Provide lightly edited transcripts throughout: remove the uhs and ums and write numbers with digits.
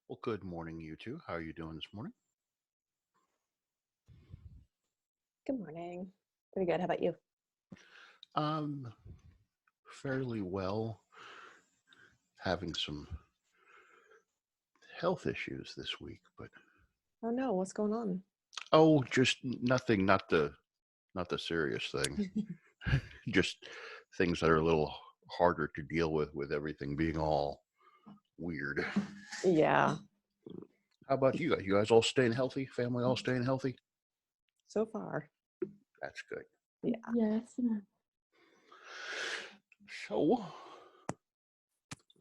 Well, good morning, you two. How are you doing this morning? Good morning. Pretty good. How about you? Um, Fairly well. Having some health issues this week, but Oh no, what's going on? just nothing, not the serious things. Just things that are a little harder to deal with everything being all weird. Yeah, How about you guys? You guys all staying healthy? Family all staying healthy? so far. That's good. Yeah. Yes. So,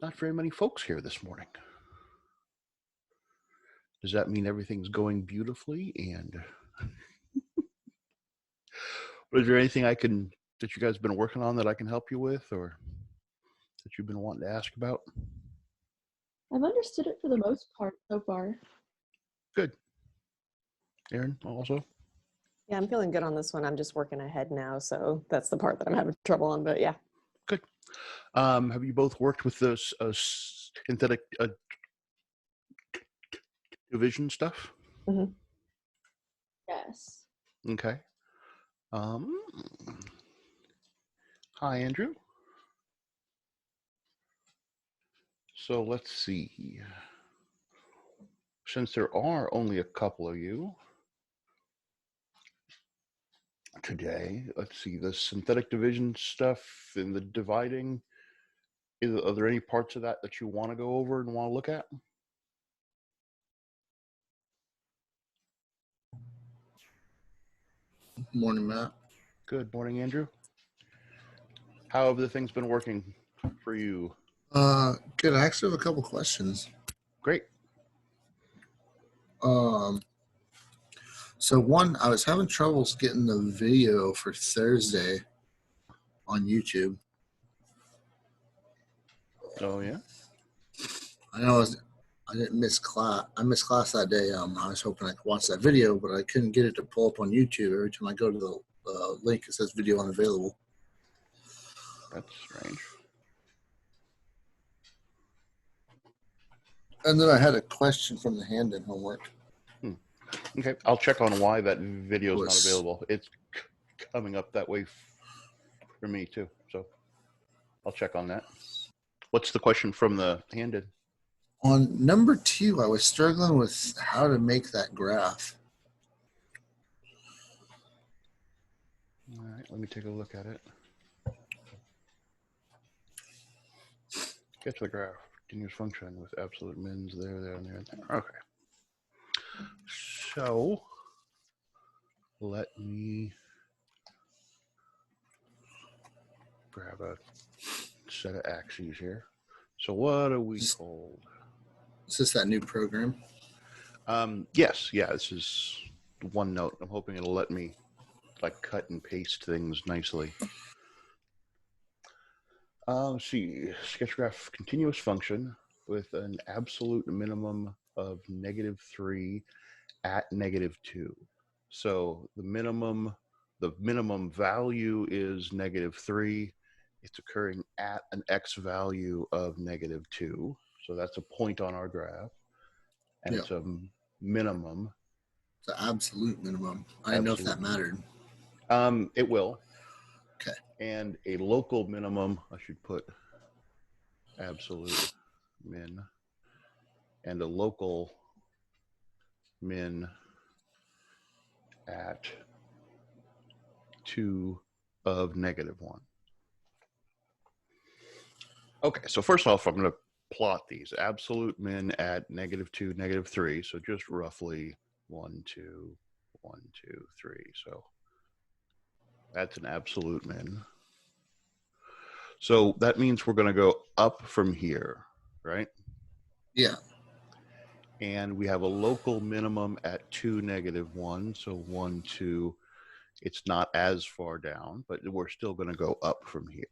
not very many folks here this morning. Does that mean everything's going beautifully? And is there anything that you guys been working on that I can help you with, or that you've been wanting to ask about? I've understood it for the most part so far. Good. Aaron, also? Yeah, I'm feeling good on this one. I'm just working ahead now, so that's the part that I'm having trouble on, but yeah. Good. Have you both worked with this synthetic division stuff? hmm Yes. Okay. Um, Hi, Andrew. So let's see. Since there are only a couple of you today, let's see, the synthetic division stuff and the dividing, are there any parts of that you want to go over and want to look at? Morning, Matt. Good morning, Andrew. How have the things been working for you? Good. I actually have a couple questions. Great. So one, I was having troubles getting the video for Thursday on YouTube. Oh yeah. I know I didn't miss class. I missed class that day. I was hoping I could watch that video, but I couldn't get it to pull up on YouTube. Every time I go to the link, it says video unavailable. That's strange. And then I had a question from the hand-in homework. Okay, I'll check on why that video is not Was- available. It's coming up that way for me too, so I'll check on that. What's the question from the hand-in? On number 2, I was struggling with how to make that graph. All right, let me take a look at it. Get to the graph. Continuous function with absolute mins there, and there. Okay. So let me grab a set of axes here. So what are we told? Is this that new program? Yes, yeah, this is OneNote. I'm hoping it'll let me like cut and paste things nicely. Let's see, sketch graph continuous function with an absolute minimum of -3 at -2. So the minimum value is -3. It's occurring at an x value of -2. So that's a point on our graph, and Yeah. it's a minimum. The absolute minimum. I didn't know if that mattered. It will. Okay. And a local minimum, I should put absolute min, and a local min at 2 of -1. Okay, so first off, I'm going to plot these. Absolute min at -2, -3. So just roughly 1, 2, 1, 2, 3. So that's an absolute min. So that means we're going to go up from here, right? Yeah. And we have a local minimum at 2, -1. So 1, 2. It's not as far down, but we're still going to go up from here.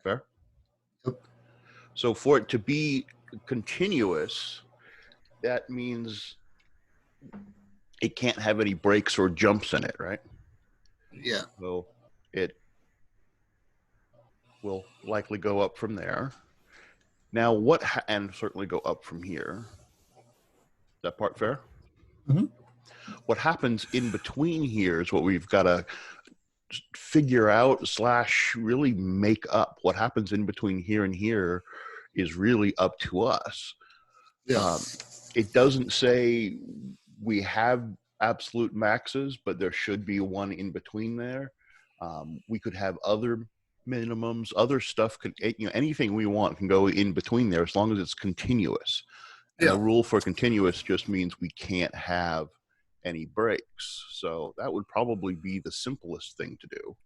Fair? Yep. So for it to be continuous, that means it can't have any breaks or jumps in it, right? Yeah. So it will likely go up from there. Now, and certainly go up from here. That part fair? Mhm. What happens in between here is what we've got to figure out / really make up. What happens in between here and here is really up to us. Yeah. It doesn't say we have absolute maxes, but there should be one in between there. We could have other minimums, other stuff could, anything we want can go in between there as long as it's continuous. And Yeah. the rule for continuous just means we can't have any breaks. So that would probably be the simplest thing to do.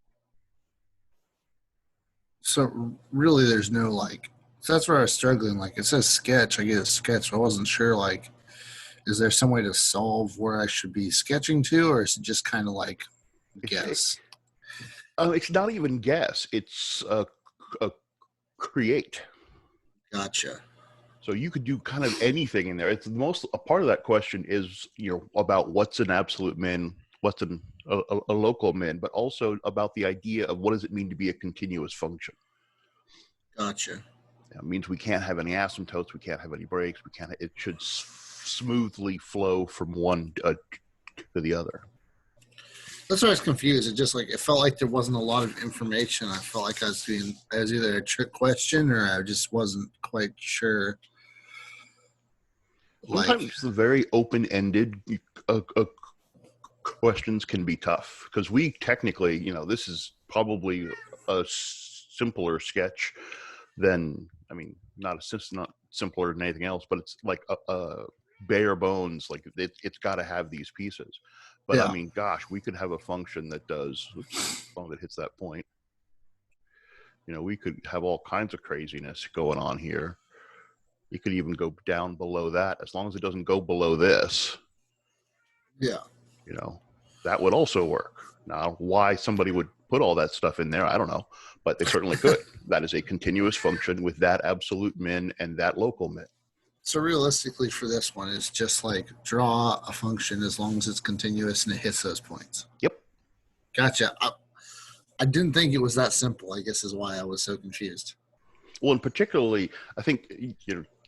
So really, there's no like. So that's where I was struggling. Like it says sketch, I get a sketch. But I wasn't sure. Like, is there some way to solve where I should be sketching to, or is it just kind of like guess? It's not even guess. It's a create. Gotcha. So you could do kind of anything in there. It's a part of that question is about what's an absolute min, what's a local min, but also about the idea of what does it mean to be a continuous function. Gotcha. It means we can't have any asymptotes, we can't have any breaks, we can't. It should smoothly flow from one to the other. That's why I was confused. It felt like there wasn't a lot of information. I felt like I was either a trick question or I just wasn't quite sure. Sometimes the very open-ended questions can be tough because we technically, this is probably a simpler sketch than, not simpler than anything else, but it's like a bare bones. Like it's got to have these pieces. But Yeah. Gosh, we could have a function that does, as long as it hits that point. We could have all kinds of craziness going on here. You could even go down below that as long as it doesn't go below this. Yeah. That would also work. Now, why somebody would put all that stuff in there, I don't know, but they certainly could. That is a continuous function with that absolute min and that local min. So realistically for this one, it's just like draw a function as long as it's continuous and it hits those points. Yep. Gotcha. I didn't think it was that simple, I guess is why I was so confused. Well, and particularly, I think,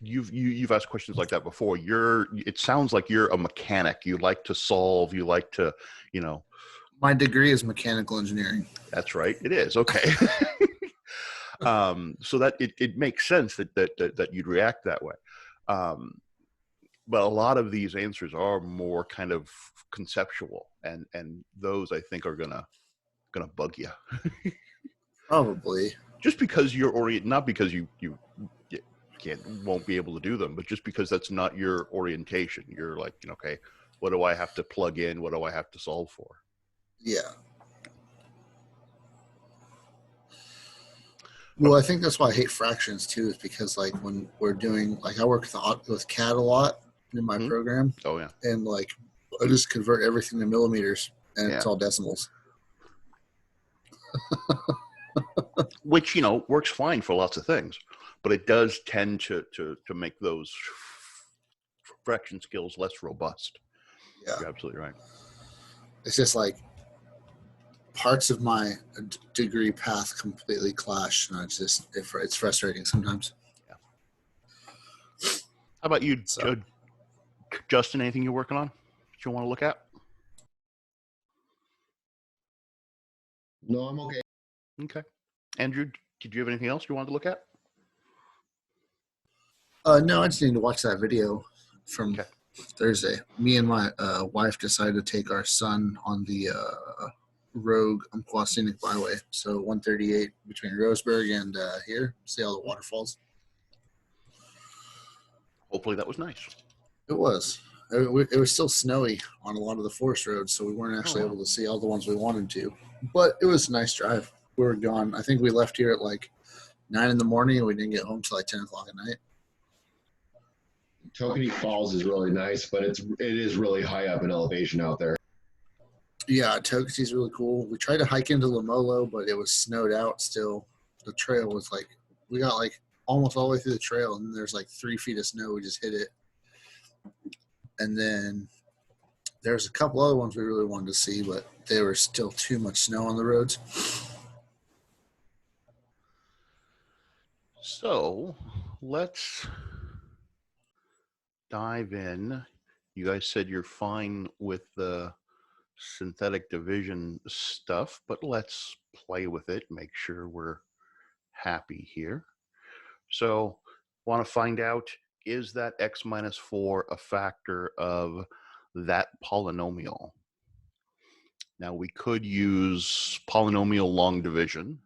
you've asked questions like that before. It sounds like you're a mechanic. You like to solve, you like to, My degree is mechanical engineering. That's right. It is. Okay. So that it makes sense that you'd react that way. But a lot of these answers are more kind of conceptual, and those I think are gonna bug you. Probably. Just because you're not because you won't be able to do them, but just because that's not your orientation. You're like, okay, what do I have to plug in? What do I have to solve for? Yeah. Well, I think that's why I hate fractions too, is because like when we're doing, like I work with CAD a lot in my program. Oh yeah. And like I just convert everything to millimeters and it's all decimals. Which, works fine for lots of things, but it does tend to make those fraction skills less robust. Yeah. You're absolutely right. It's just like parts of my degree path completely clash, and it's frustrating sometimes. Yeah. How about you, Justin? Anything you're working on that you want to look at? No, I'm okay. Okay. Andrew, did you have anything else you wanted to look at? No, I just need to watch that video from Thursday. Me and my wife decided to take our son on the Rogue Umpqua Scenic Byway. So 138 between Roseburg and here. See all the waterfalls. Hopefully that was nice. It was. It was still snowy on a lot of the forest roads, so we weren't actually able to see all the ones we wanted to. But it was a nice drive. We were gone. I think we left here at like 9 in the morning, and we didn't get home till like 10 o'clock at night. Tokenie Falls is really nice, but it is really high up in elevation out there. Yeah, Tokenie's really cool. We tried to hike into Lamolo, but it was snowed out still. The trail was like, we got like almost all the way through the trail, and there's like 3 feet of snow. We just hit it. And then there's a couple other ones we really wanted to see, but there was still too much snow on the roads. So let's dive in. You guys said you're fine with the synthetic division stuff, but let's play with it, make sure we're happy here. So want to find out, is that x minus 4 a factor of that polynomial? Now we could use polynomial long division,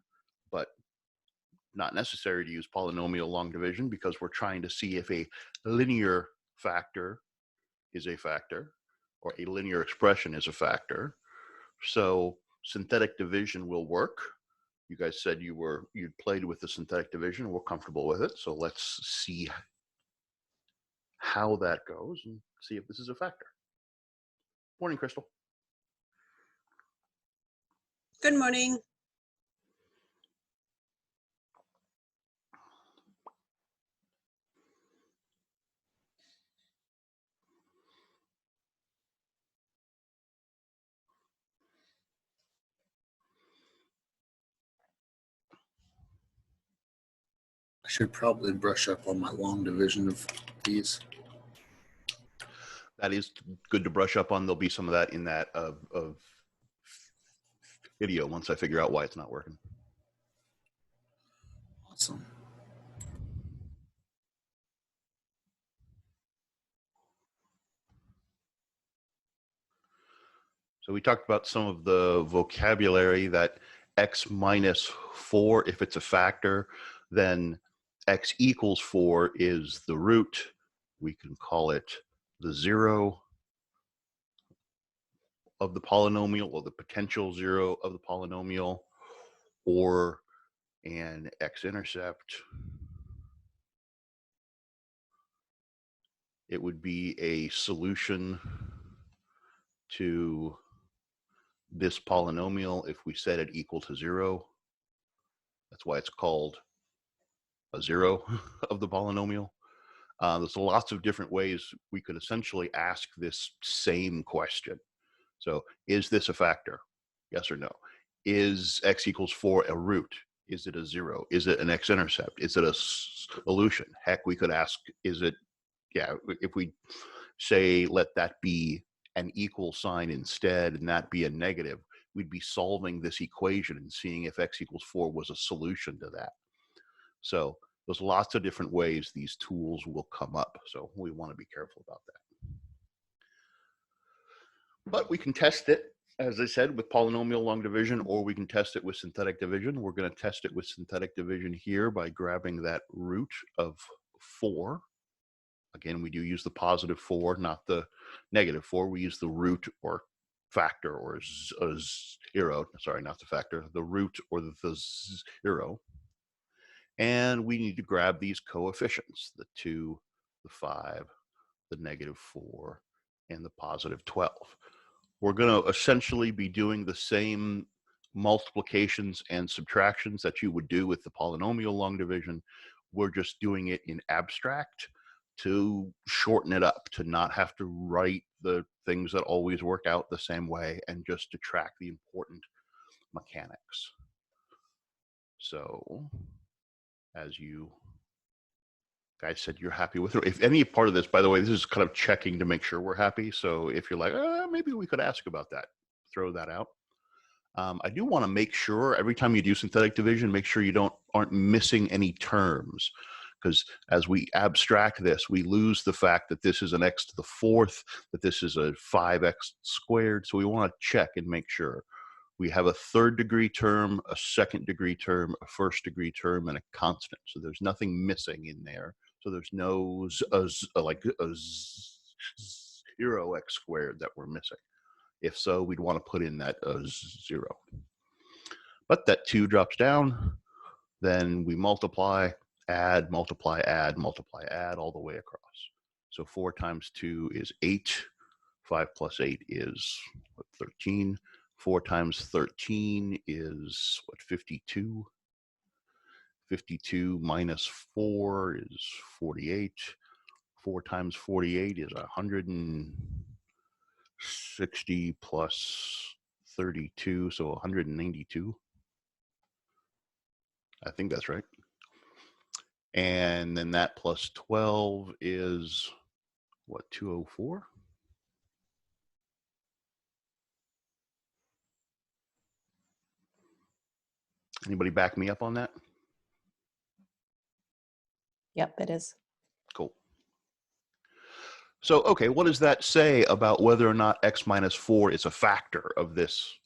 but not necessary to use polynomial long division because we're trying to see if a linear factor is a factor or a linear expression is a factor. So synthetic division will work. You guys said you'd played with the synthetic division, we're comfortable with it. So let's see how that goes and see if this is a factor. Morning, Crystal. Good morning. I should probably brush up on my long division of these. That is good to brush up on. There'll be some of that in that of video once I figure out why it's not working. Awesome. So we talked about some of the vocabulary that x minus 4, if it's a factor, then x equals 4 is the root. We can call it the 0 of the polynomial or the potential 0 of the polynomial, or an x-intercept. It would be a solution to this polynomial if we set it equal to 0. That's why it's called a 0 of the polynomial. There's lots of different ways we could essentially ask this same question. So is this a factor? Yes or no? Is x equals 4 a root? Is it a 0? Is it an x-intercept? Is it a solution? Heck, we could ask, is it, yeah, if we say let that be an equal sign instead and that be a negative, we'd be solving this equation and seeing if x equals 4 was a solution to that. So there's lots of different ways these tools will come up. So we want to be careful about that. But we can test it, as I said, with polynomial long division, or we can test it with synthetic division. We're going to test it with synthetic division here by grabbing that root of 4. Again, we do use the positive 4, not the negative 4. We use the root or factor or 0. Sorry, not the factor, the root or the 0. And we need to grab these coefficients, the 2, the 5, the negative 4, and the positive 12. We're going to essentially be doing the same multiplications and subtractions that you would do with the polynomial long division. We're just doing it in abstract to shorten it up, to not have to write the things that always work out the same way, and just to track the important mechanics. So as you guys said you're happy with it. If any part of this, by the way, this is kind of checking to make sure we're happy. So if you're like, maybe we could ask about that, throw that out. I do want to make sure every time you do synthetic division, make sure you aren't missing any terms, because as we abstract this, we lose the fact that this is an x to the 4th, that this is a 5x squared. So we want to check and make sure we have a 3rd degree term, a 2nd degree term, a 1st degree term, and a constant. So there's nothing missing in there. So there's no like a 0x squared that we're missing. If so, we'd want to put in that 0. But that 2 drops down, then we multiply, add, multiply, add, multiply, add all the way across. So 4 times 2 is 8. 5 plus 8 is 13. 4 times 13 is 52. 52 minus 4 is 48. 4 times 48 is 160 plus 32, so 192. I think that's right. And then that plus 12 is what, 204? Anybody back me up on that? Yep, it is. Cool. So, okay, what does that say about whether or not x minus 4 is a factor of this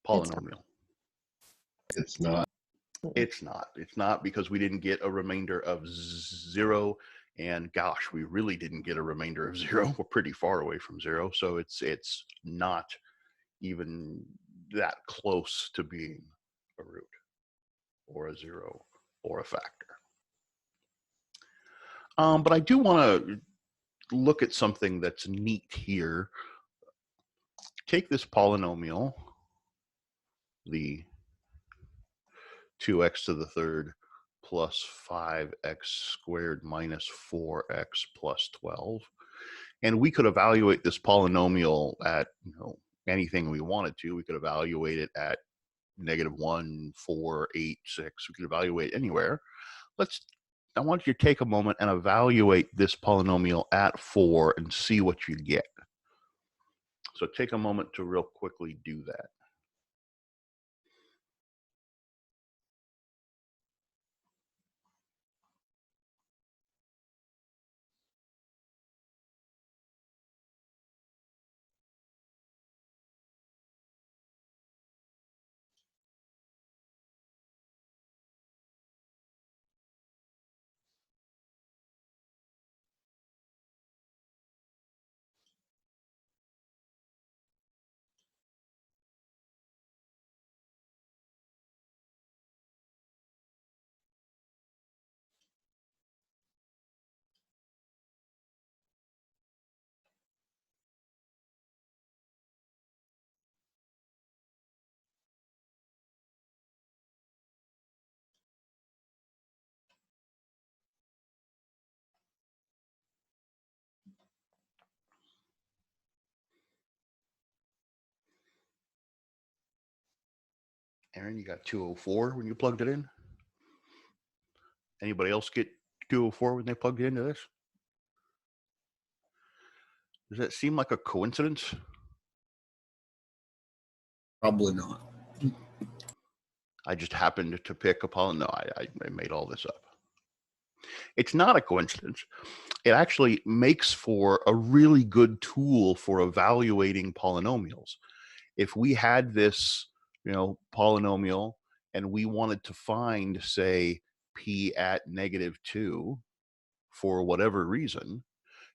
polynomial? It's not. It's not. It's not, because we didn't get a remainder of 0. And gosh, we really didn't get a remainder of 0. We're pretty far away from 0. So it's not even that close to being a root or a 0 or a factor. But I do want to look at something that's neat here. Take this polynomial, the 2x to the third plus 5x squared minus 4x plus 12. And we could evaluate this polynomial at anything we wanted to. We could evaluate it at -1, 4, 8, 6. We could evaluate anywhere. I want you to take a moment and evaluate this polynomial at 4 and see what you get. So take a moment to real quickly do that. Aaron, you got 204 when you plugged it in? Anybody else get 204 when they plugged it into this? Does that seem like a coincidence? Probably not. I just happened to pick a polynomial. No, I made all this up. It's not a coincidence. It actually makes for a really good tool for evaluating polynomials. If we had this, polynomial and we wanted to find, say, p at -2 for whatever reason,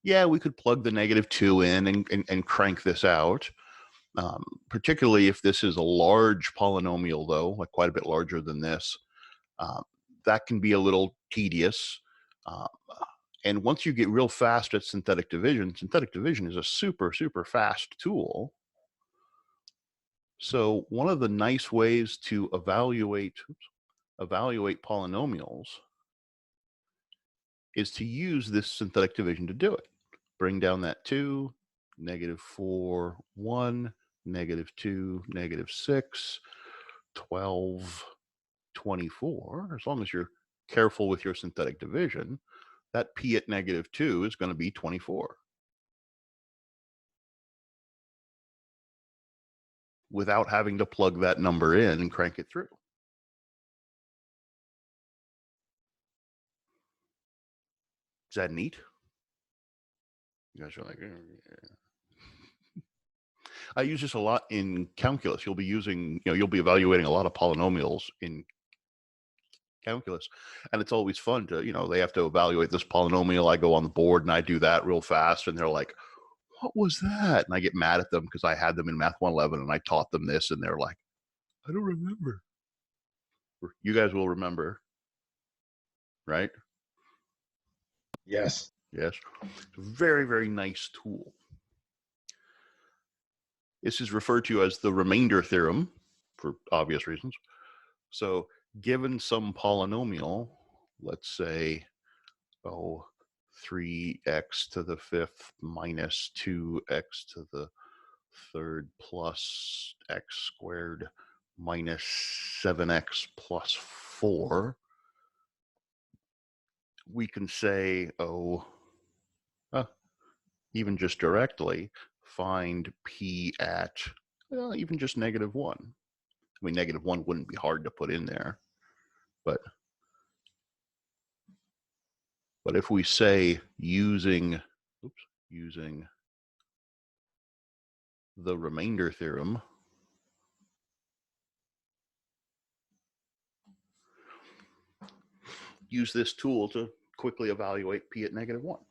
yeah, we could plug the -2 in and crank this out. Particularly if this is a large polynomial, though, like quite a bit larger than this, that can be a little tedious. And once you get real fast at synthetic division is a super, super fast tool. So one of the nice ways to evaluate polynomials is to use this synthetic division to do it. Bring down that 2, -4, 1, -2, -6, 12, 24. As long as you're careful with your synthetic division, that p at -2 is going to be 24. Without having to plug that number in and crank it through. Is that neat? You guys are like, yeah. I use this a lot in calculus. You'll be evaluating a lot of polynomials in calculus, and it's always fun to, they have to evaluate this polynomial. I go on the board and I do that real fast, and they're like, what was that? And I get mad at them because I had them in Math 111 and I taught them this, and they're like, I don't remember. You guys will remember, right? Yes. Yes. It's a very, very nice tool. This is referred to as the remainder theorem for obvious reasons. So given some polynomial, let's say, 3x to the fifth minus 2x to the third plus x squared minus 7x plus 4. we can say, oh, even just directly, find P at even just -1. I mean, -1 wouldn't be hard to put in there, but if we say using the remainder theorem, use this tool to quickly evaluate P at -1.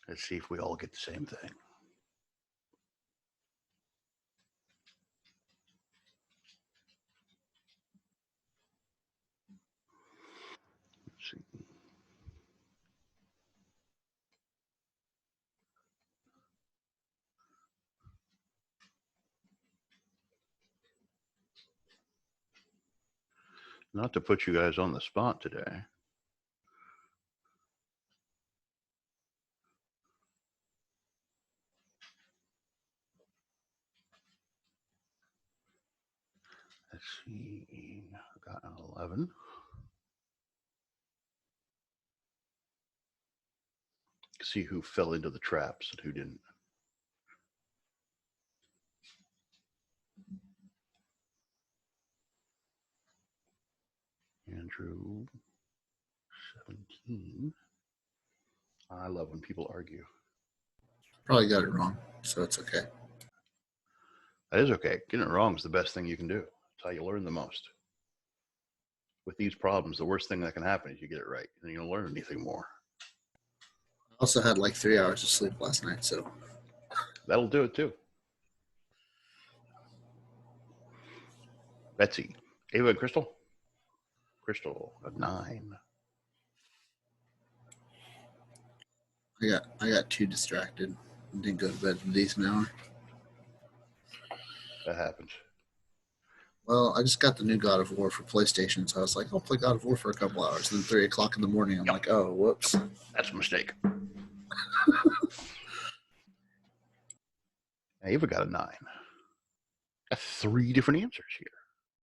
Let's see if we all get the same thing. Let's see. Not to put you guys on the spot today. Let's see, I got an 11. See who fell into the traps and who didn't. Andrew, 17. I love when people argue. Probably got it wrong, so it's okay. That is okay. Getting it wrong is the best thing you can do. It's how you learn the most. With these problems, the worst thing that can happen is you get it right, and you don't learn anything more. I also had like 3 hours of sleep last night, so That'll do it too. Betsy, Ava, and Crystal. Crystal, a 9. I got too distracted. Didn't go to bed a decent hour. That happens. Well, I just got the new God of War for PlayStation, so I was like, I'll play God of War for a couple hours. Then 3 o'clock in the morning, I'm like, oh, whoops. That's a mistake. Ava got a 9. Got 3 different answers here.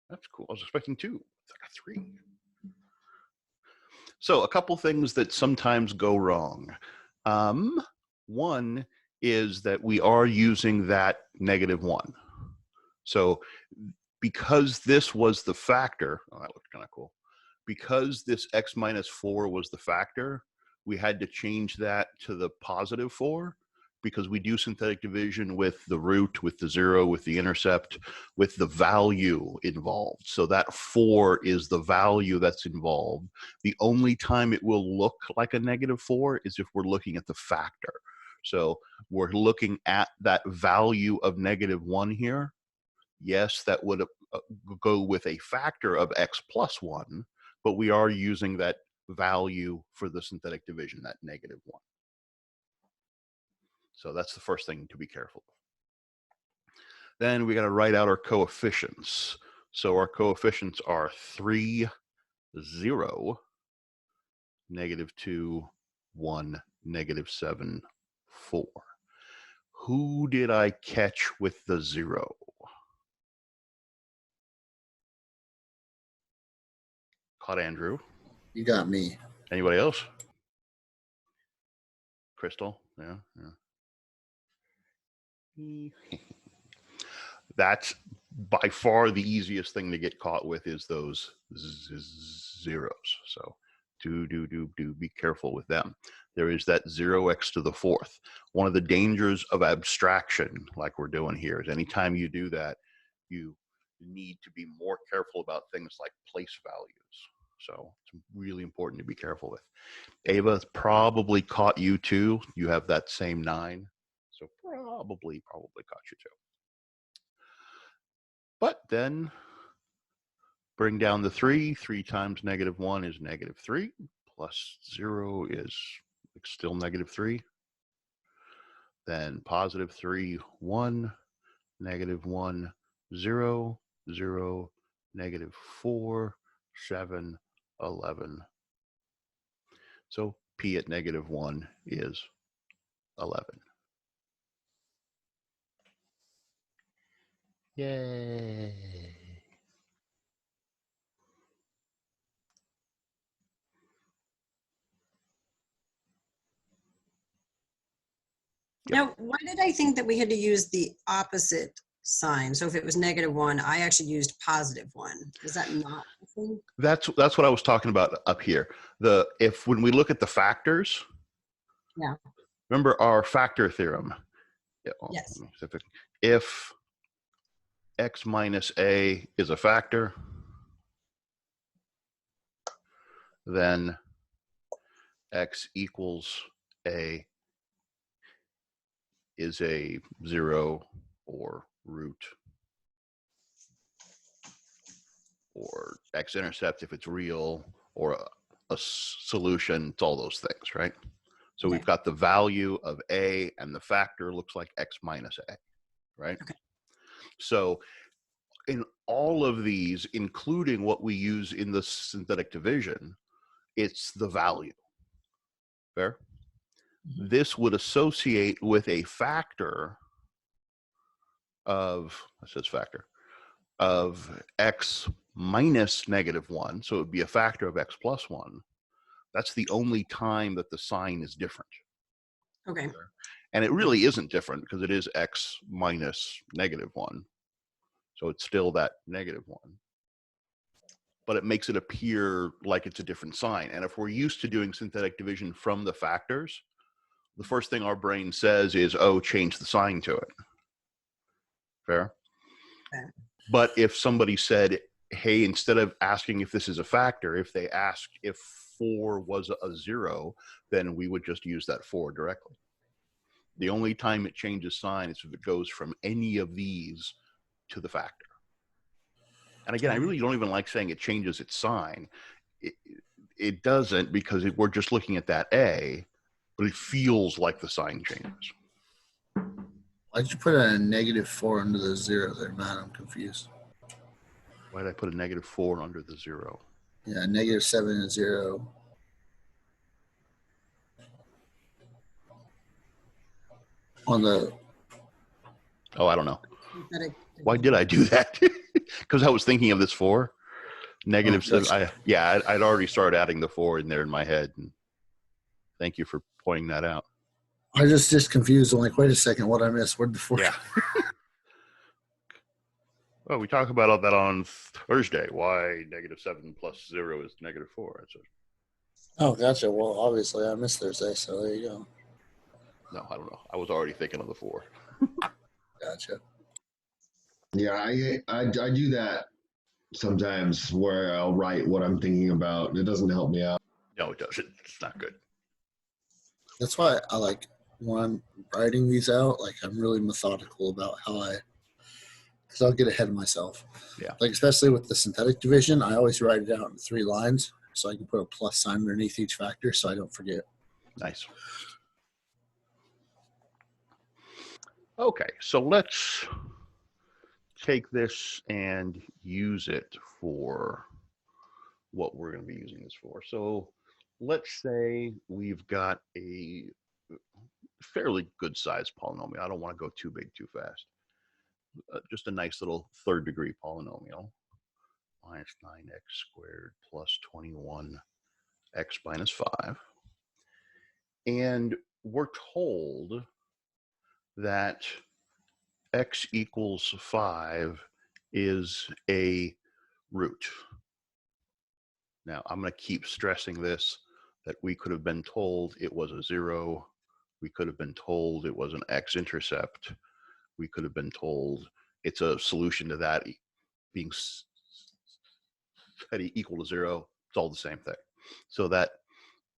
That's cool. I was expecting 2. I got 3. So a couple things that sometimes go wrong. One is that we are using that -1. So because this was the factor, oh, that looked kind of cool. Because this x minus 4 was the factor, we had to change that to the +4 because we do synthetic division with the root, with the 0, with the intercept, with the value involved. So that 4 is the value that's involved. The only time it will look like a -4 is if we're looking at the factor. So we're looking at that value of -1 here. Yes, that would go with a factor of x plus 1, but we are using that value for the synthetic division, that -1. So that's the first thing to be careful of. Then we got to write out our coefficients. So our coefficients are 3, 0, -2, 1, -7, 4. Who did I catch with the 0? Caught Andrew. You got me. Anybody else? Crystal? Yeah. That's by far the easiest thing to get caught with is those zeros. So do be careful with them. There is that 0x to the 4th. One of the dangers of abstraction, like we're doing here, is anytime you do that, you need to be more careful about things like place values. So it's really important to be careful with. Ava probably caught you too. You have that same 9. So probably caught you too. But then bring down the 3. 3 times -1 is -3. Plus 0 is still -3. Then +3, 1, -1, 0, 0, -4, 7, 11. So P at -1 is 11. Yay. Now, why did I think that we had to use the opposite sign? So if it was -1, I actually used +1. Is that not the thing? That's what I was talking about up here. When we look at the factors, Yeah. remember our factor theorem. Yes. If x minus a is a factor, then x equals a is a 0 or root, or x-intercept if it's real, or a solution. It's all those things, right? So we've got the value of a, and the factor looks like x minus a, right? Okay. So in all of these, including what we use in the synthetic division, it's the value. Fair? This would associate with a factor of, it says factor, of x minus -1. So it would be a factor of x plus 1. That's the only time that the sign is different. Okay. And it really isn't different because it is x minus -1. So it's still that -1. But it makes it appear like it's a different sign. And if we're used to doing synthetic division from the factors, the first thing our brain says is, oh, change the sign to it. Fair? Okay. But if somebody said, hey, instead of asking if this is a factor, if they asked if 4 was a 0, then we would just use that 4 directly. The only time it changes sign is if it goes from any of these to the factor. And again, I really don't even like saying it changes its sign. It doesn't, because we're just looking at that A, but it feels like the sign changes. Why'd you put a -4 under the 0 there, Matt? I'm confused. Why did I put a -4 under the 0? Yeah, -7 and 0. On the, Oh, I don't know. Synthetic Why did I do that? Because I was thinking of this 4. -7. I'd already started adding the 4 in there in my head. And thank you for pointing that out. I just confused. I'm like, wait a second, what I missed? Where'd the 4 Yeah. Well, we talk about all that on Thursday. Why -7 plus 0 is -4. That's Oh, gotcha. Well, obviously I missed Thursday, so there you go. No, I don't know. I was already thinking of the 4. Gotcha. Yeah, I do that sometimes where I'll write what I'm thinking about. It doesn't help me out. No, it doesn't. It's not good. That's why I like when I'm writing these out, like I'm really methodical about because I'll get ahead of myself. Yeah. Like especially with the synthetic division, I always write it out in 3 lines so I can put a plus sign underneath each factor so I don't forget. Nice. Okay, so let's take this and use it for what we're going to be using this for. So let's say we've got a fairly good sized polynomial. I don't want to go too big too fast. Just a nice little 3rd degree polynomial. -9x² plus 21x minus 5. And we're told that x equals 5 is a root. Now, I'm going to keep stressing this, that we could have been told it was a 0. We could have been told it was an x-intercept. We could have been told it's a solution to that being equal to 0. It's all the same thing. So that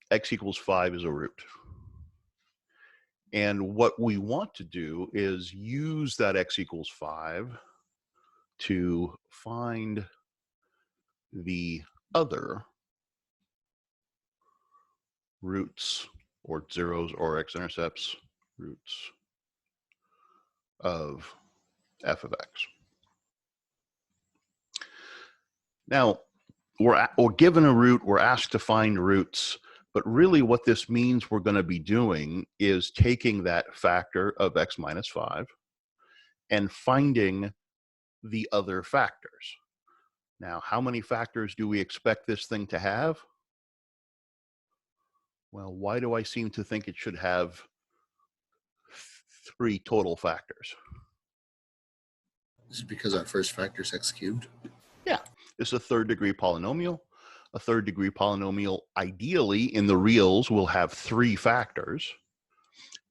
x equals 5 is a root. And what we want to do is use that x equals 5 to find the other roots or zeros or x-intercepts roots of f of x. Now, we're given a root, we're asked to find roots, but really what this means we're going to be doing is taking that factor of x minus 5 and finding the other factors. Now, how many factors do we expect this thing to have? Well, why do I seem to think it should have 3 total factors? This is because our first factor is x cubed. Yeah, it's a third degree polynomial. A third degree polynomial, ideally in the reals, will have 3 factors.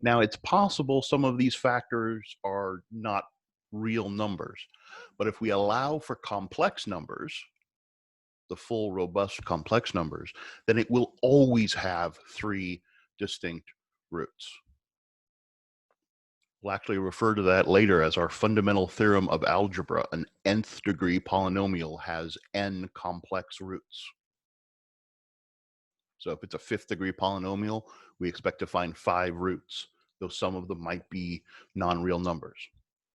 Now, it's possible some of these factors are not real numbers, but if we allow for complex numbers, the full robust complex numbers, then it will always have 3 distinct roots. We'll actually refer to that later as our fundamental theorem of algebra. An nth degree polynomial has n complex roots. So if it's a 5th degree polynomial, we expect to find 5 roots, though some of them might be non-real numbers.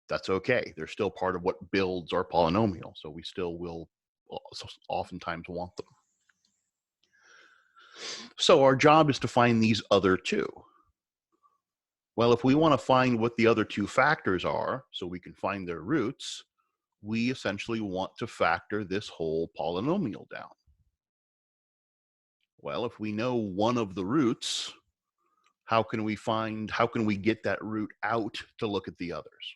That's okay. They're still part of what builds our polynomial, so we still will oftentimes want them. So our job is to find these other 2. Well, if we want to find what the other 2 factors are, so we can find their roots, we essentially want to factor this whole polynomial down. Well, if we know one of the roots, how can we get that root out to look at the others?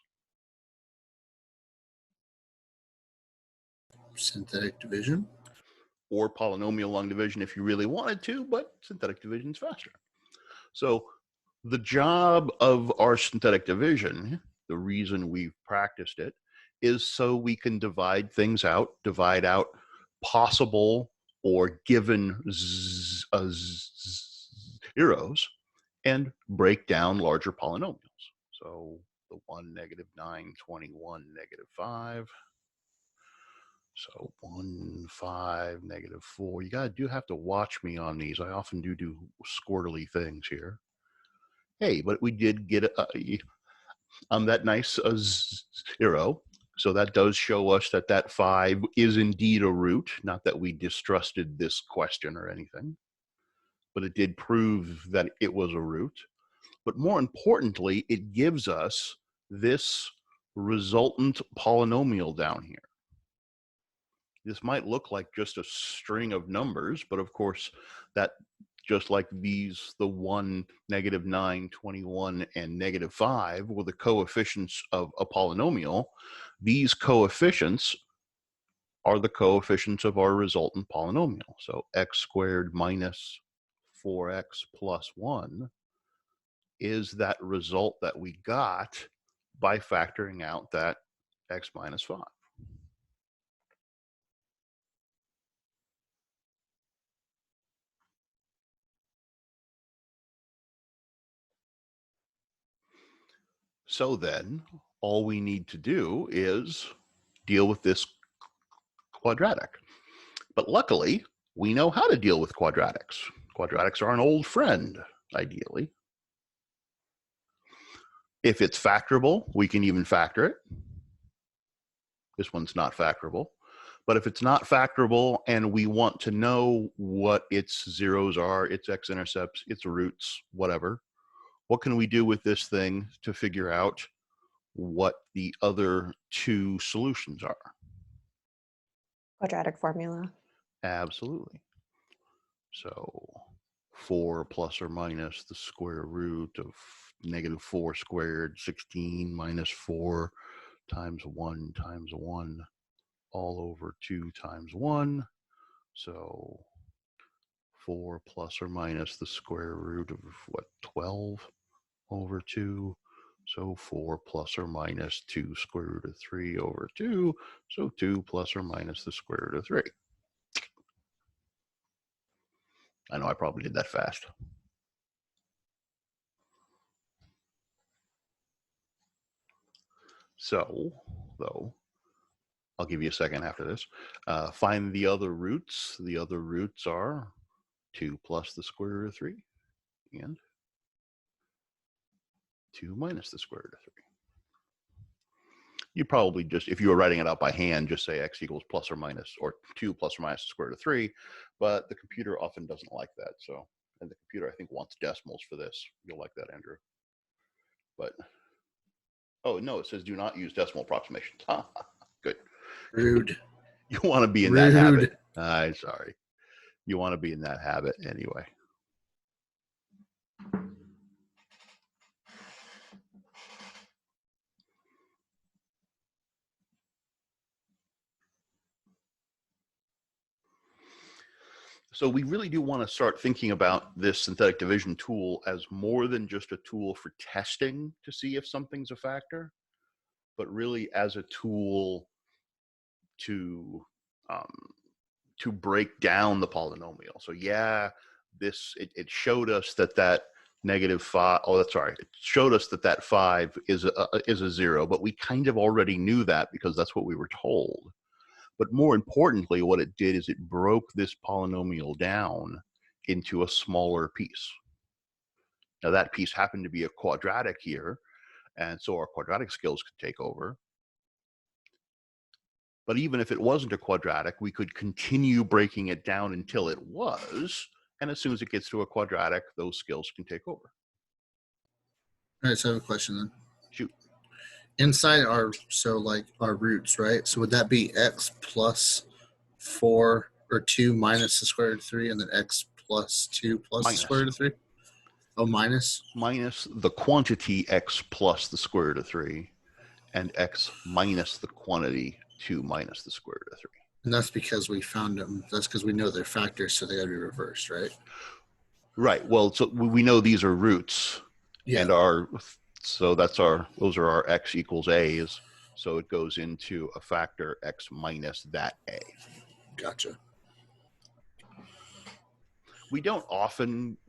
Synthetic division. Or polynomial long division if you really wanted to, but synthetic division is faster. So the job of our synthetic division, the reason we've practiced it, is so we can divide things out, divide out possible or given zeros, and break down larger polynomials. So the 1, -9, 21, -5. So 1, 5, -4. You do have to watch me on these. I often do squirrely things here. Hey, but we did get that nice 0. So that does show us that that 5 is indeed a root. Not that we distrusted this question or anything, but it did prove that it was a root. But more importantly, it gives us this resultant polynomial down here. This might look like just a string of numbers, but of course, that just like these, the 1, -9, 21, and -5 were the coefficients of a polynomial. These coefficients are the coefficients of our resultant polynomial. So x squared minus 4x plus 1 is that result that we got by factoring out that x minus 5. So then all we need to do is deal with this quadratic. But luckily, we know how to deal with quadratics. Quadratics are an old friend, ideally. If it's factorable, we can even factor it. This one's not factorable. But if it's not factorable and we want to know what its zeros are, its x-intercepts, its roots, whatever, what can we do with this thing to figure out what the other 2 solutions are? Quadratic formula. Absolutely. So 4 plus or minus the square root of -4 squared, 16 minus 4 times 1 times 1 all over 2 times 1. So 4 plus or minus the square root of what, 12 over 2. So 4 plus or minus 2 square root of 3 over 2. So 2 plus or minus the square root of 3. I know I probably did that fast. So, though, I'll give you a second after this. Find the other roots. The other roots are 2 plus the square root of 3 and 2 minus the square root of 3. You probably just, if you were writing it out by hand, just say x equals plus or minus, or 2 plus or minus the square root of 3. But the computer often doesn't like that. So, and the computer, I think, wants decimals for this. You'll like that, Andrew. But, oh, no, it says do not use decimal approximations. Good. Rude. You want to be in Rude. that habit. I'm sorry. You want to be in that habit anyway. So we really do want to start thinking about this synthetic division tool as more than just a tool for testing to see if something's a factor, but really as a tool to break down the polynomial. So yeah, it showed us that -5. Oh, that's right. It showed us that 5 is a 0, but we kind of already knew that because that's what we were told. But more importantly, what it did is it broke this polynomial down into a smaller piece. Now that piece happened to be a quadratic here, and so our quadratic skills could take over. But even if it wasn't a quadratic, we could continue breaking it down until it was, and as soon as it gets to a quadratic, those skills can take over. All right, so I have a question then. Shoot. Inside our roots, right? So would that be x plus 4 or 2 minus the square root of 3, and then x plus 2 plus Minus. the square root of 3? Oh, minus? Minus the quantity x plus the square root of 3, and x minus the quantity 2 minus the square root of 3. And that's because we found them. That's because we know they're factors, so they got to be reversed, right? Right. Well, so we know these are roots, Yeah. and those are our x equals a's. So it goes into a factor x minus that a. Gotcha. We don't often,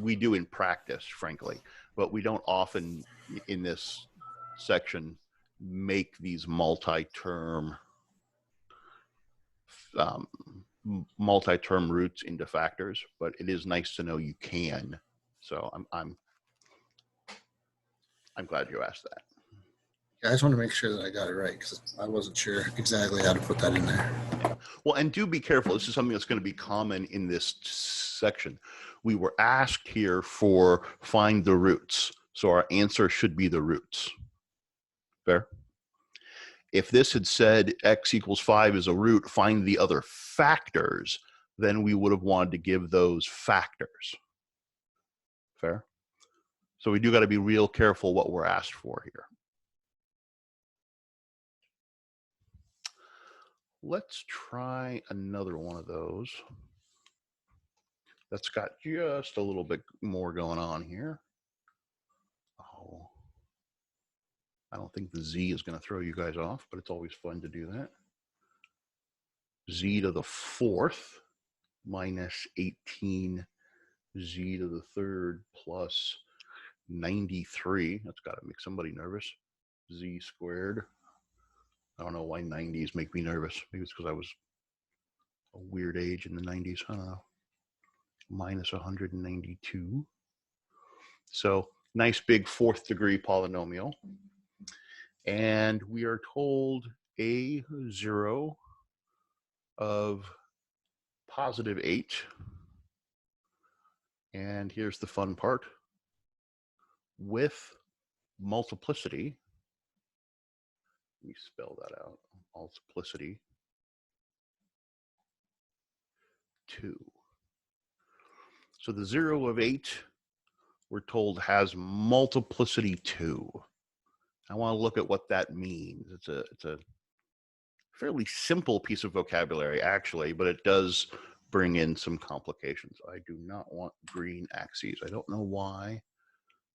we do in practice, frankly, but we don't often in this section make these multi-term roots into factors, but it is nice to know you can. So I'm glad you asked that. Yeah, I just want to make sure that I got it right because I wasn't sure exactly how to put that in there. Well, and do be careful. This is something that's going to be common in this section. We were asked here for find the roots. So our answer should be the roots. Fair? If this had said x equals 5 is a root, find the other factors, then we would have wanted to give those factors. Fair? So we do got to be real careful what we're asked for here. Let's try another one of those. That's got just a little bit more going on here. Oh, I don't think the z is going to throw you guys off, but it's always fun to do that. Z to the 4th minus 18 z to the 3rd plus 93. That's got to make somebody nervous. Z squared. I don't know why 90s make me nervous. Maybe it's because I was a weird age in the 90s. I don't know. Minus 192. So nice big 4th degree polynomial. And we are told a0 of positive 8. And here's the fun part. With multiplicity, let me spell that out, multiplicity 2. So the 0 of 8, we're told, has multiplicity 2. I want to look at what that means. It's a fairly simple piece of vocabulary, actually, but it does bring in some complications. I do not want green axes. I don't know why,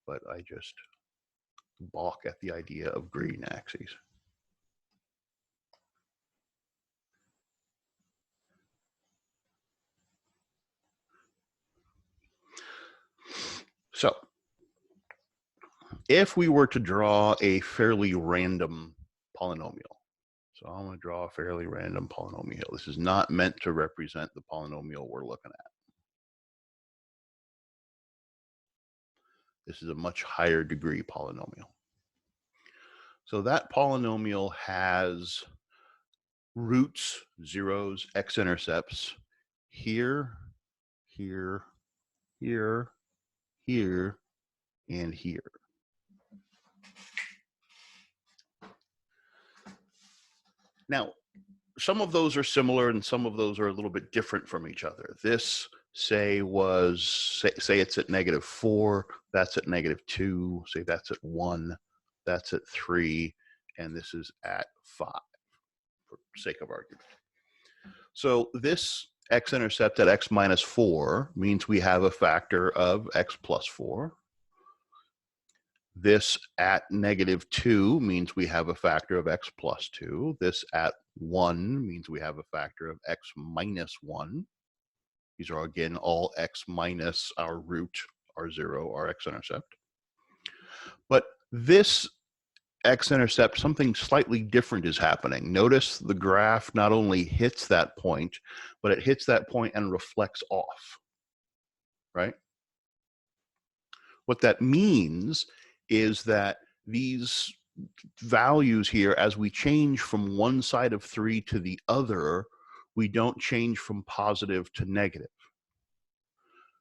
but I just balk at the idea of green axes. if we were to draw a fairly random polynomial, so I'm going to draw a fairly random polynomial. This is not meant to represent the polynomial we're looking at. This is a much higher degree polynomial. So that polynomial has roots, zeros, x-intercepts here, here, here, here, and here. Now, some of those are similar and some of those are a little bit different from each other. This, say it's at -4, that's at -2, say that's at 1, that's at 3, and this is at 5, for sake of argument. So this x-intercept at x minus 4 means we have a factor of x plus 4. This at -2 means we have a factor of x plus 2. This at 1 means we have a factor of x minus 1. These are, again, all x minus our root, our 0, our x-intercept. But this x-intercept, something slightly different is happening. Notice the graph not only hits that point, but it hits that point and reflects off, right? What that means is that these values here, as we change from one side of 3 to the other, we don't change from positive to negative.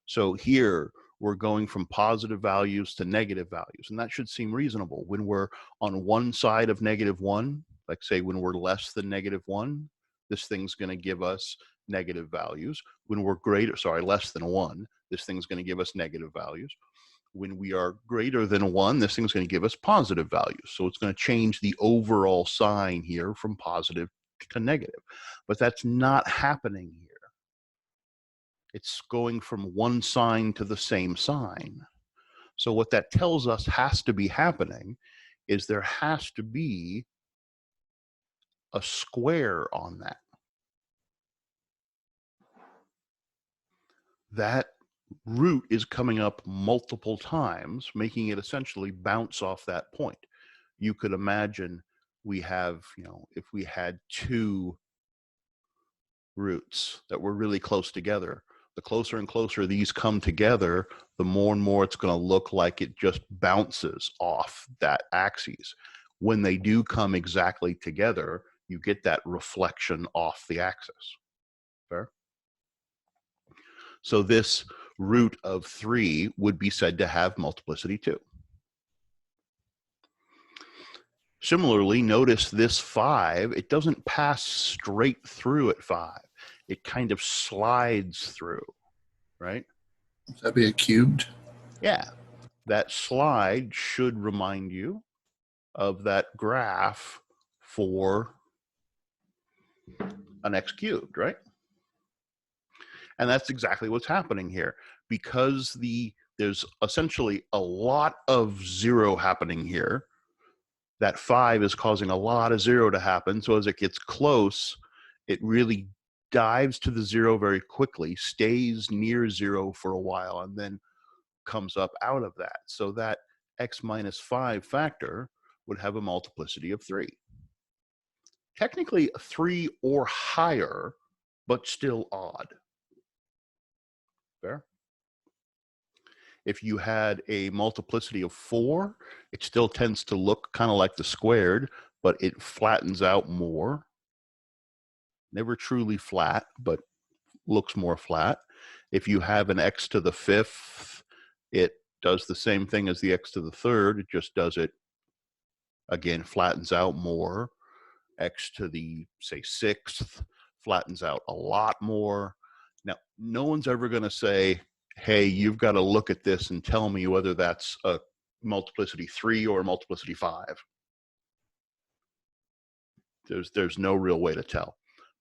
So here, we're going from positive values to negative values, and that should seem reasonable. When we're on one side of -1, like say when we're less than -1, this thing's going to give us negative values. When we're less than 1, this thing's going to give us negative values. When we are greater than 1, this thing's going to give us positive values. So it's going to change the overall sign here from positive to negative. But that's not happening here. It's going from one sign to the same sign. So what that tells us has to be happening is there has to be a square on that. That root is coming up multiple times, making it essentially bounce off that point. You could imagine we have, if we had 2 roots that were really close together, the closer and closer these come together, the more and more it's going to look like it just bounces off that axis. When they do come exactly together, you get that reflection off the axis. Fair? So this root of 3 would be said to have multiplicity 2. Similarly, notice this 5, it doesn't pass straight through at 5. It kind of slides through, right? Would that be a cubed? Yeah. That slide should remind you of that graph for an x cubed, right? And that's exactly what's happening here. Because there's essentially a lot of 0 happening here, that 5 is causing a lot of 0 to happen. So as it gets close, it really dives to the 0 very quickly, stays near 0 for a while, and then comes up out of that. So that x minus 5 factor would have a multiplicity of 3. Technically 3 or higher, but still odd. Fair? If you had a multiplicity of 4, it still tends to look kind of like the squared, but it flattens out more. Never truly flat, but looks more flat. If you have an x to the 5th, it does the same thing as the x to the 3rd. It just does it, again, flattens out more. X to the, say, 6th flattens out a lot more. Now, no one's ever going to say, hey, you've got to look at this and tell me whether that's a multiplicity 3 or a multiplicity 5. There's no real way to tell.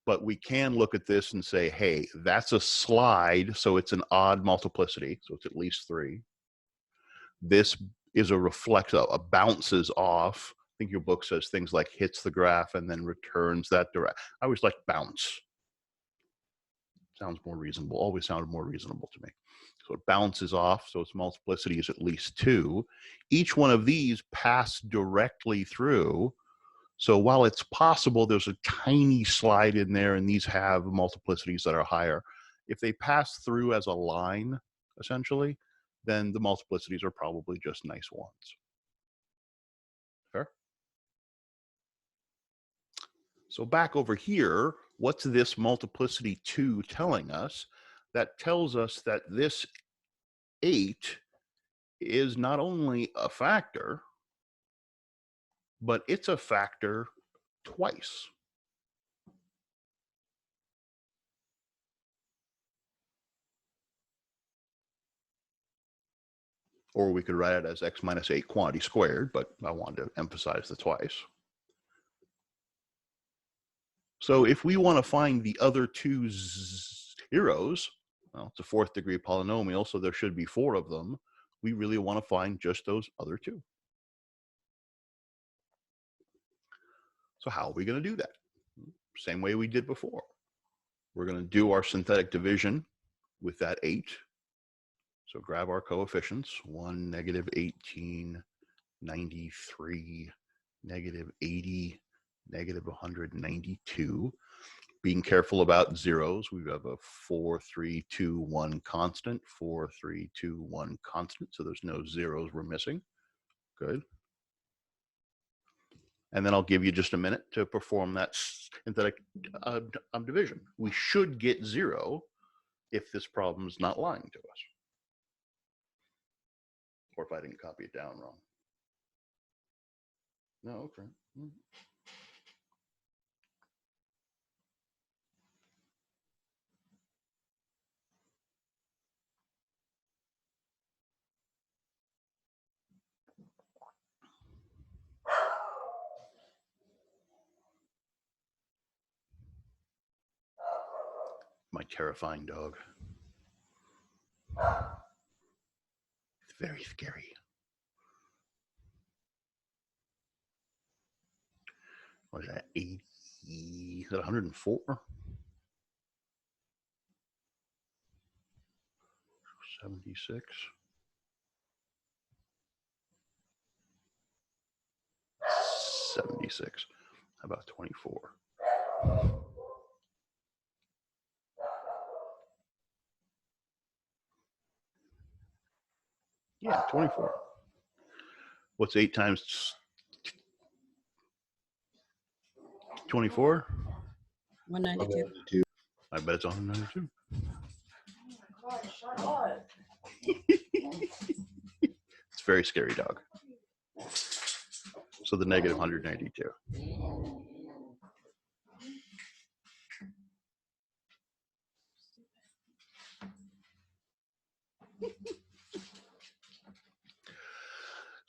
But we can look at this and say, hey, that's a slide, so it's an odd multiplicity, so it's at least 3. This is a bounces off. I think your book says things like hits the graph and then returns that direct. I always like bounce. Sounds more reasonable, always sounded more reasonable to me. So it bounces off, so its multiplicity is at least 2. Each one of these pass directly through. So while it's possible there's a tiny slide in there and these have multiplicities that are higher, if they pass through as a line, essentially, then the multiplicities are probably just nice ones. Fair? So back over here, what's this multiplicity 2 telling us? That tells us that this 8 is not only a factor, but it's a factor twice. Or we could write it as x minus 8 quantity squared, but I wanted to emphasize the twice. So if we want to find the other 2 zeros, well, it's a 4th degree polynomial, so there should be 4 of them. We really want to find just those other 2. So how are we going to do that? Same way we did before. We're going to do our synthetic division with that 8. So grab our coefficients, 1, negative 18, 93, negative 80, negative 192. Being careful about zeros, we have a 4, 3, 2, 1 constant, 4, 3, 2, 1 constant. So there's no zeros we're missing. Good. And then I'll give you just a minute to perform that synthetic division. We should get 0 if this problem's not lying to us. Or if I didn't copy it down wrong. No, okay. My terrifying dog. It's very scary. What is that, 80? Is that 104? 76? 76. How about 24? Yeah, 24. What's 8 times 24? 192. I bet it's 192. It's a very scary dog. So the negative 192.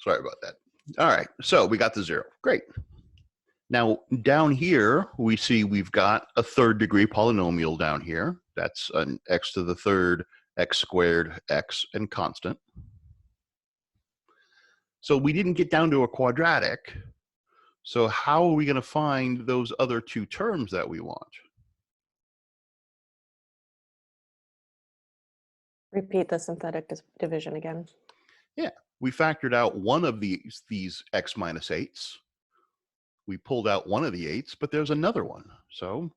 Sorry about that. All right, so we got the 0. Great. Now down here, we see we've got a 3rd degree polynomial down here. That's an x to the 3rd, x squared, x, and constant. So we didn't get down to a quadratic. So how are we going to find those other 2 terms that we want? Repeat the synthetic division again. Yeah, we factored out one of these x minus 8s. We pulled out one of the 8s, but there's another one. So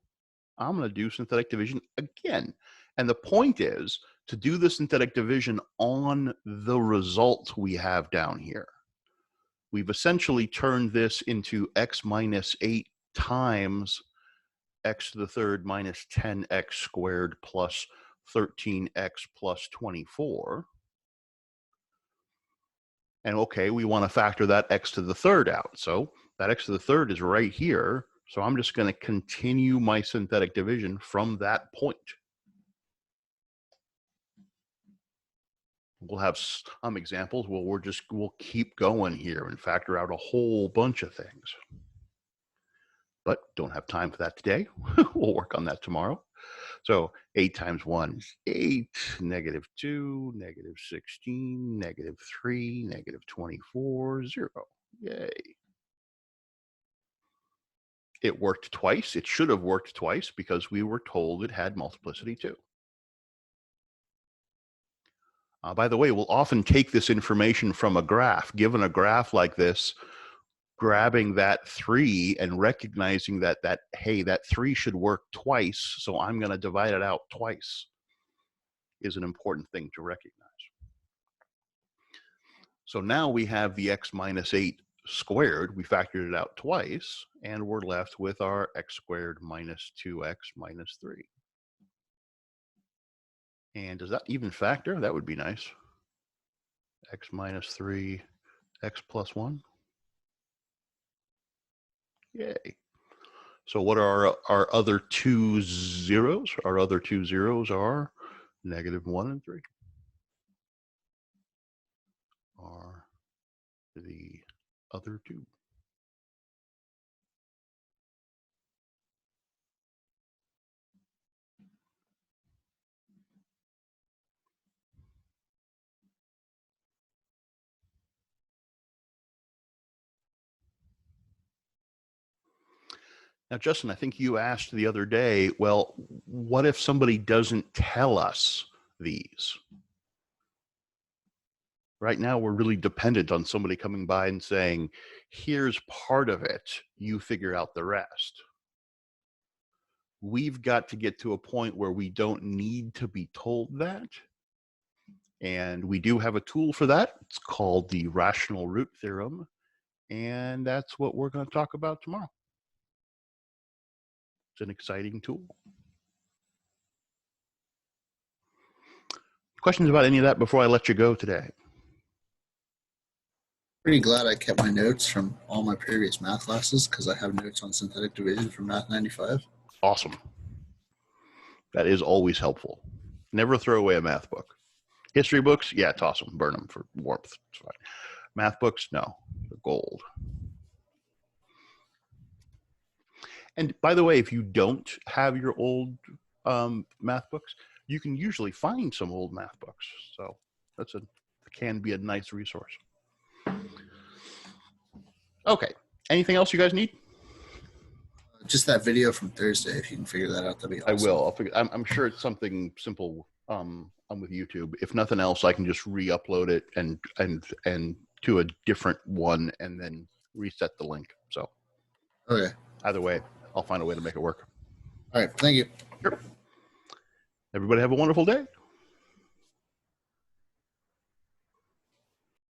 I'm going to do synthetic division again. And the point is to do the synthetic division on the result we have down here. We've essentially turned this into x minus 8 times x to the 3rd minus 10x squared plus 13x plus 24. And okay, we want to factor that x to the 3rd out. So that x to the 3rd is right here. So I'm just going to continue my synthetic division from that point. We'll have some examples where we'll keep going here and factor out a whole bunch of things. But don't have time for that today. We'll work on that tomorrow. So 8 times 1 is 8, negative 2, negative 16, negative 3, negative 24, 0. Yay. It worked twice. It should have worked twice because we were told it had multiplicity 2. By the way, we'll often take this information from a graph. Given a graph like this, grabbing that 3 and recognizing that hey, that 3 should work twice, so I'm going to divide it out twice, is an important thing to recognize. So now we have the x minus 8 squared. We factored it out twice, and we're left with our x squared minus 2x minus 3. And does that even factor? That would be nice. X minus 3, x plus 1. Yay. So what are our other two zeros? Our other two zeros are -1 and 3. Are the other two. Now, Justin, I think you asked the other day, well, what if somebody doesn't tell us these? Right now, we're really dependent on somebody coming by and saying, here's part of it, you figure out the rest. We've got to get to a point where we don't need to be told that. And we do have a tool for that. It's called the rational root theorem. And that's what we're going to talk about tomorrow. It's an exciting tool. Questions about any of that before I let you go today? Pretty glad I kept my notes from all my previous math classes because I have notes on synthetic division from Math 95. Awesome. That is always helpful. Never throw away a math book. History books, yeah, toss them, burn them for warmth. It's fine. Math books, no, they're gold. And by the way, if you don't have your old math books, you can usually find some old math books. So that's can be a nice resource. Okay. Anything else you guys need? Just that video from Thursday, if you can figure that out, that'd be awesome. I will. I'll figure. I'm sure it's something simple. I'm with YouTube. If nothing else, I can just re-upload it and to a different one and then reset the link. So Okay. either way, I'll find a way to make it work. All right. Thank you. Sure. Everybody have a wonderful day.